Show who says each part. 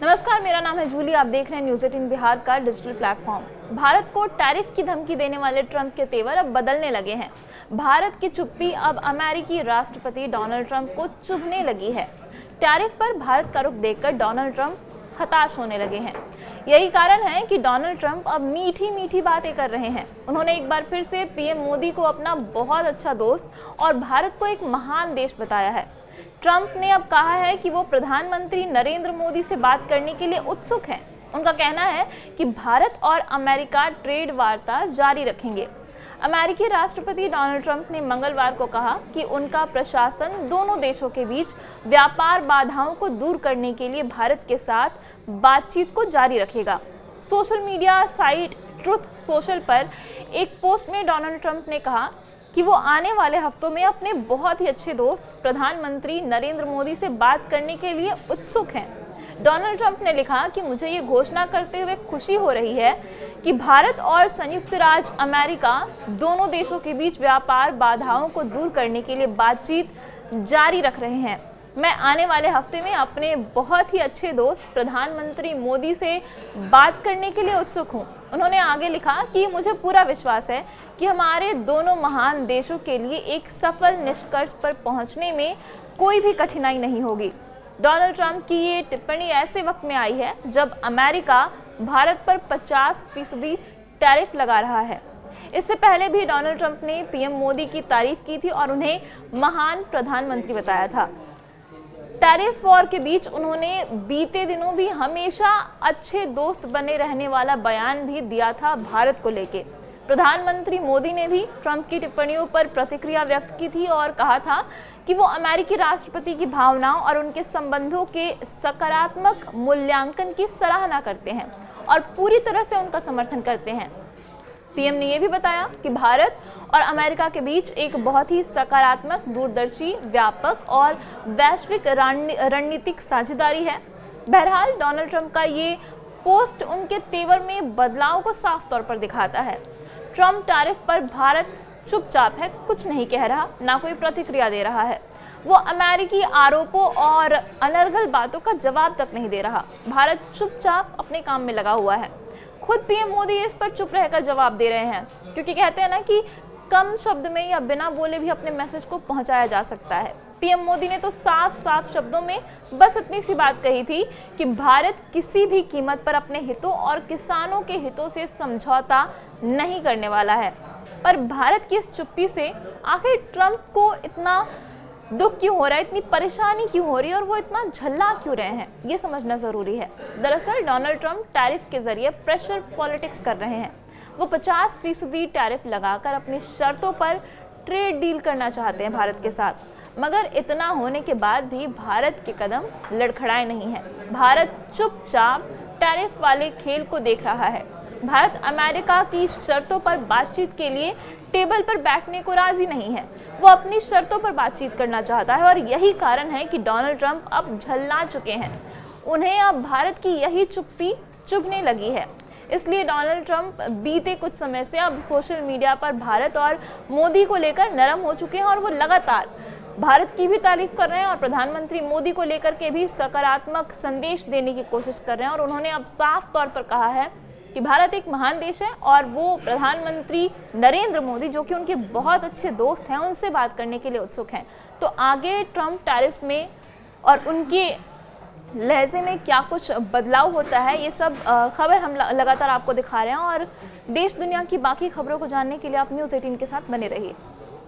Speaker 1: नमस्कार, मेरा नाम है जूली। आप देख रहे हैं न्यूज़ 18 बिहार का डिजिटल प्लेटफॉर्म। भारत को टैरिफ की धमकी देने वाले ट्रंप के तेवर अब बदलने लगे हैं। भारत की चुप्पी अब अमेरिकी राष्ट्रपति डोनाल्ड ट्रंप को चुभने लगी है। टैरिफ पर भारत का रुख देखकर डोनाल्ड ट्रंप हताश होने लगे हैं। यही कारण है कि डोनाल्ड ट्रंप अब मीठी मीठी बातें कर रहे हैं। उन्होंने एक बार फिर से पीएम मोदी को अपना बहुत अच्छा दोस्त और भारत को एक महान देश बताया है। ट्रंप ने अब कहा है कि वो प्रधानमंत्री नरेंद्र मोदी से बात करने के लिए उत्सुक हैं। उनका कहना है कि भारत और अमेरिका ट्रेड वार्ता जारी रखेंगे। अमेरिकी राष्ट्रपति डोनाल्ड ट्रंप ने मंगलवार को कहा कि उनका प्रशासन दोनों देशों के बीच व्यापार बाधाओं को दूर करने के लिए भारत के साथ बातचीत को जारी रखेगा। Social media site truth social पर एक पोस्ट में डोनाल्ड ट्रंप ने कहा कि वो आने वाले हफ्तों में अपने बहुत ही अच्छे दोस्त प्रधानमंत्री नरेंद्र मोदी से बात करने के लिए उत्सुक हैं। डोनाल्ड ट्रंप ने लिखा कि मुझे ये घोषणा करते हुए खुशी हो रही है कि भारत और संयुक्त राज्य अमेरिका दोनों देशों के बीच व्यापार बाधाओं को दूर करने के लिए बातचीत जारी रख रहे हैं। मैं आने वाले हफ्ते में अपने बहुत ही अच्छे दोस्त प्रधानमंत्री मोदी से बात करने के लिए उत्सुक हूँ। उन्होंने आगे लिखा कि मुझे पूरा विश्वास है कि हमारे दोनों महान देशों के लिए एक सफल निष्कर्ष पर पहुंचने में कोई भी कठिनाई नहीं होगी। डोनाल्ड ट्रंप की ये टिप्पणी ऐसे वक्त में आई है जब अमेरिका भारत पर 50% टैरिफ लगा रहा है। इससे पहले भी डोनाल्ड ट्रंप ने पीएम मोदी की तारीफ की थी और उन्हें महान प्रधानमंत्री बताया था। टैरिफ वॉर के बीच उन्होंने बीते दिनों भी हमेशा अच्छे दोस्त बने रहने वाला बयान भी दिया था भारत को लेके। प्रधानमंत्री मोदी ने भी ट्रंप की टिप्पणियों पर प्रतिक्रिया व्यक्त की थी और कहा था कि वो अमेरिकी राष्ट्रपति की भावनाओं और उनके संबंधों के सकारात्मक मूल्यांकन की सराहना करते हैं और पूरी तरह से उनका समर्थन करते हैं। पीएम ने यह भी बताया कि भारत और अमेरिका के बीच एक बहुत ही सकारात्मक, दूरदर्शी, व्यापक और वैश्विक रणनीतिक साझेदारी है। बहरहाल डोनाल्ड ट्रंप का ये पोस्ट उनके तेवर में बदलाव को साफ तौर पर दिखाता है। ट्रंप टैरिफ पर भारत चुपचाप है, कुछ नहीं कह रहा, ना कोई प्रतिक्रिया दे रहा है। वो अमेरिकी आरोपों और अनर्गल बातों का जवाब तक नहीं दे रहा। भारत चुपचाप अपने काम में लगा हुआ है। खुद पीएम मोदी इस पर चुप रहकर जवाब दे रहे हैं, क्योंकि कहते हैं ना कि कम शब्द में या बिना बोले भी अपने मैसेज को पहुंचाया जा सकता है। पीएम मोदी ने तो साफ साफ शब्दों में बस इतनी सी बात कही थी कि भारत किसी भी कीमत पर अपने हितों और किसानों के हितों से समझौता नहीं करने वाला है। पर भारत की इस चुप्पी से आखिर ट्रंप को इतना दुख क्यों हो रहा है, इतनी परेशानी क्यों हो रही है और वो इतना झल्ला क्यों रहे हैं, ये समझना ज़रूरी है। दरअसल डोनाल्ड ट्रंप टैरिफ के जरिए प्रेशर पॉलिटिक्स कर रहे हैं। वो 50% टैरिफ लगाकर अपनी शर्तों पर ट्रेड डील करना चाहते हैं भारत के साथ। मगर इतना होने के बाद भी भारत के कदम लड़खड़ाए नहीं हैं। भारत चुपचाप टैरिफ वाले खेल को देख रहा है। भारत अमेरिका की शर्तों पर बातचीत के लिए टेबल पर बैठने को राजी नहीं है। वो अपनी शर्तों पर बातचीत करना चाहता है और यही कारण है कि डोनाल्ड ट्रंप अब झल्ला चुके हैं। उन्हें अब भारत की यही चुप्पी चुभने लगी है। इसलिए डोनाल्ड ट्रंप बीते कुछ समय से अब सोशल मीडिया पर भारत और मोदी को लेकर नरम हो चुके हैं और वो लगातार भारत की भी तारीफ कर रहे हैं और प्रधानमंत्री मोदी को लेकर के भी सकारात्मक संदेश देने की कोशिश कर रहे हैं। और उन्होंने अब साफ तौर पर कहा है कि भारत एक महान देश है और वो प्रधानमंत्री नरेंद्र मोदी, जो कि उनके बहुत अच्छे दोस्त हैं, उनसे बात करने के लिए उत्सुक हैं। तो आगे ट्रंप टैरिफ में और उनके लहजे में क्या कुछ बदलाव होता है, ये सब खबर हम लगातार आपको दिखा रहे हैं। और देश दुनिया की बाकी खबरों को जानने के लिए आप न्यूज़ 18 के साथ बने रहिए।